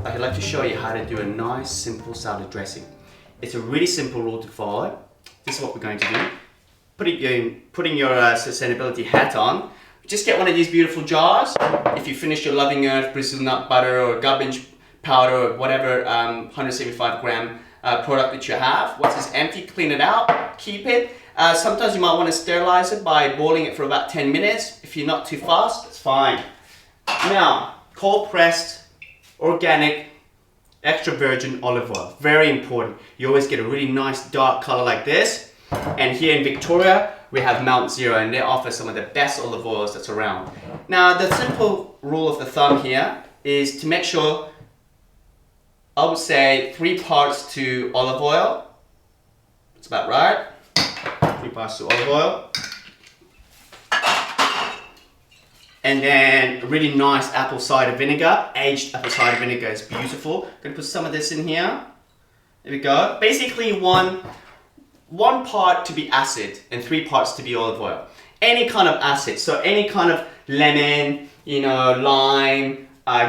I'd like to show you how to do a nice simple salad dressing. It's a really simple rule to follow. This is what we're going to do. Putting your sustainability hat on, just get one of these beautiful jars. If you finish your Loving Earth Brazil nut butter or garbage powder or whatever 175 gram product that you have, once it's empty, clean it out, keep it. Sometimes you might want to sterilize it by boiling it for about 10 minutes. If you're not too fast, it's fine. Now, cold pressed, organic, extra virgin olive oil. Very important. You always get a really nice dark color like this. And here in Victoria, we have Mount Zero, and they offer some of the best olive oils that's around. Now, the simple rule of the thumb here is to make sure, I would say 3 parts to olive oil. That's about right. 3 parts to olive oil. And then a really nice apple cider vinegar. Aged apple cider vinegar is beautiful. I'm gonna put some of this in here. There we go. Basically one part to be acid and 3 parts to be olive oil. Any kind of acid, so any kind of lemon, lime,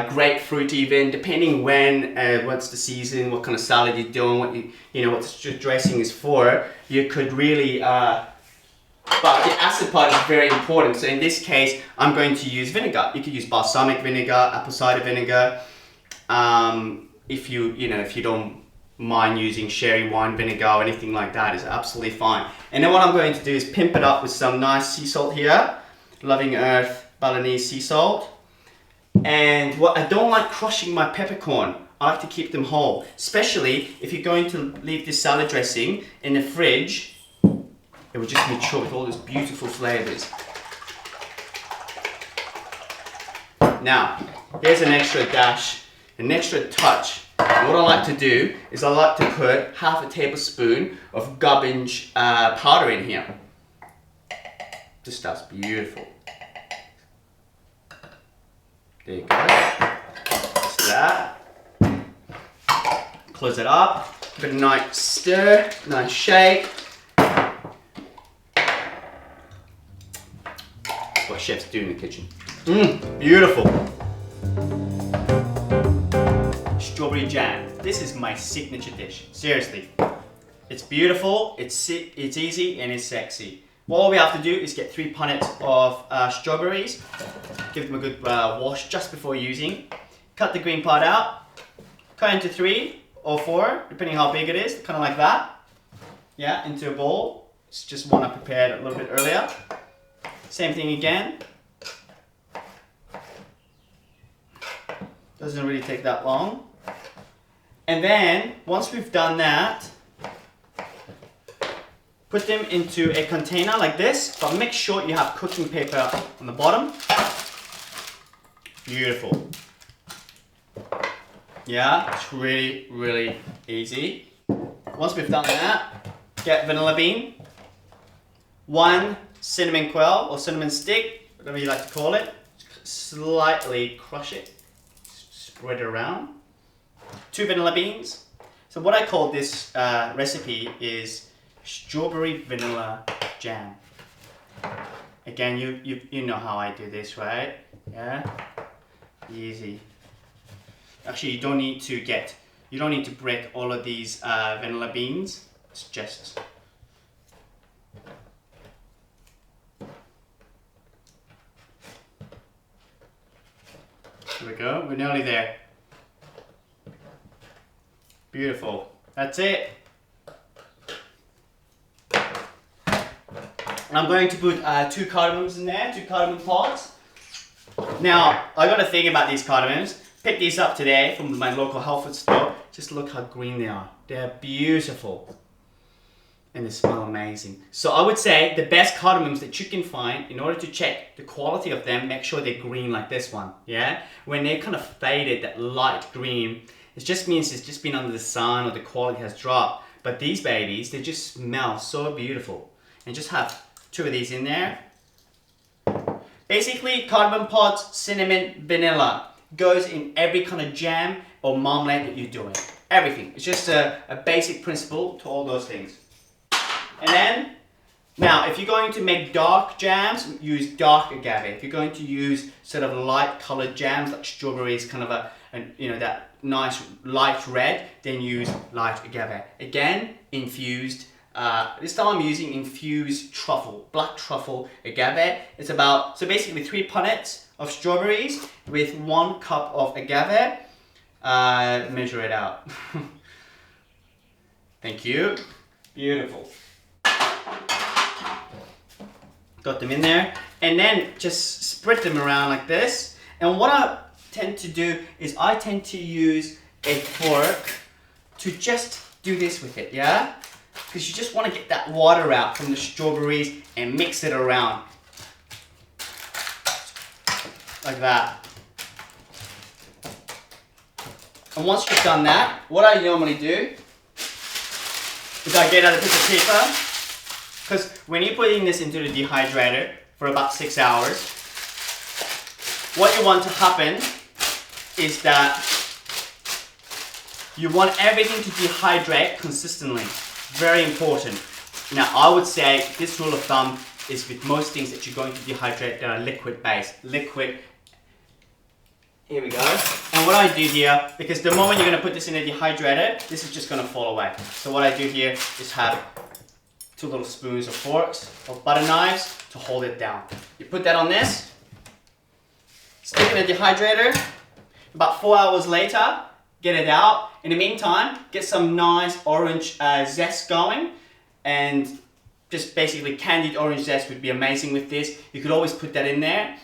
grapefruit even, depending when, what's the season, what kind of salad you're doing, what what the dressing is for, you could really, but the acid part is very important. So in this case, I'm going to use vinegar. You could use balsamic vinegar, apple cider vinegar, if you don't mind using sherry wine vinegar or anything like that, is absolutely fine. And then what I'm going to do is pimp it up with some nice sea salt here, Loving Earth Balinese sea salt. And what I don't like crushing my peppercorn. I like to keep them whole, especially if you're going to leave this salad dressing in the fridge. It will just mature with all these beautiful flavors. Now, here's an extra dash, an extra touch. And what I like to do is I like to put half a tablespoon of garbage powder in here. This stuff's beautiful. There you go. Just that. Close it up. Give it a nice stir, nice shake. That's what chefs do in the kitchen. Beautiful. Strawberry jam. This is my signature dish. Seriously. It's beautiful, it's easy, and it's sexy. All we have to do is get 3 punnets of strawberries. Give them a good wash just before using. Cut the green part out. Cut into 3 or 4, depending how big it is, kind of like that. Yeah, into a bowl. It's just one I prepared a little bit earlier. Same thing again. Doesn't really take that long. And then, once we've done that, put them into a container like this, but make sure you have cooking paper on the bottom. Beautiful. Yeah, it's really, really easy. Once we've done that, get vanilla bean, 1 cinnamon quail or cinnamon stick, whatever you like to call it. Slightly crush it, spread it around. 2 vanilla beans. So what I call this recipe is strawberry vanilla jam. Again, you know how I do this, right? Yeah, easy. Actually, you don't need to break all of these vanilla beans. It's just there we go. We're nearly there. Beautiful. That's it. I'm going to put 2 cardamoms in there, 2 cardamom pods. Now, I got a thing about these cardamoms. Picked these up today from my local health food store. Just look how green they are. They're beautiful. And they smell amazing. So I would say the best cardamoms that you can find, in order to check the quality of them, make sure they're green like this one. Yeah? When they're kind of faded, that light green, it just means it's just been under the sun or the quality has dropped. But these babies, they just smell so beautiful. And just have 2 of these in there. Basically, cardamom pods, cinnamon, vanilla. Goes in every kind of jam or marmalade that you're doing. Everything. It's just a basic principle to all those things. And then, Now, if you're going to make dark jams, use dark agave. If you're going to use sort of light colored jams, like strawberries, kind of that nice light red, then use light agave. Again, infused. This time I'm using infused truffle, black truffle agave. It's about, so basically 3 punnets of strawberries with 1 cup of agave. Measure it out. Thank you. Beautiful. Got them in there. And then just spread them around like this. And what I tend to do is I tend to use a fork to just do this with it, yeah? Because you just want to get that water out from the strawberries and mix it around. Like that. And once you've done that, what I normally do is I get out a piece of paper, because when you're putting this into the dehydrator for about 6 hours, what you want to happen is that you want everything to dehydrate consistently. Very important. Now, I would say this rule of thumb is with most things that you're going to dehydrate that are liquid based. Liquid. Here we go. And what I do here, because the moment you're going to put this in a dehydrator, this is just going to fall away. So what I do here is have 2 little spoons or forks or butter knives to hold it down. You put that on this, stick it in the dehydrator. About 4 hours later, get it out. In the meantime, get some nice orange zest going, and just basically candied orange zest would be amazing with this. You could always put that in there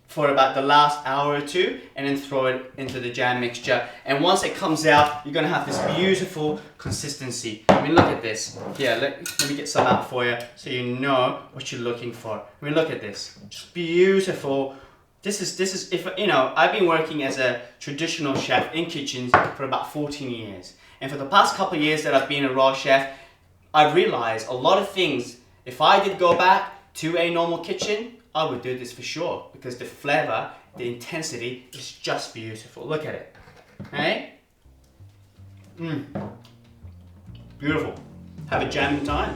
for about the last hour or 2 and then throw it into the jam mixture. And once it comes out, you're gonna have this beautiful consistency. I mean, look at this. Yeah, let me get some out for you so you know what you're looking for. I mean, look at this. Just beautiful. This is, if you know, I've been working as a traditional chef in kitchens for about 14 years. And for the past couple of years that I've been a raw chef, I've realized a lot of things. If I did go back to a normal kitchen, I would do this for sure, because the flavor, the intensity is just beautiful. Look at it. Hey? Beautiful. Have a jamming time.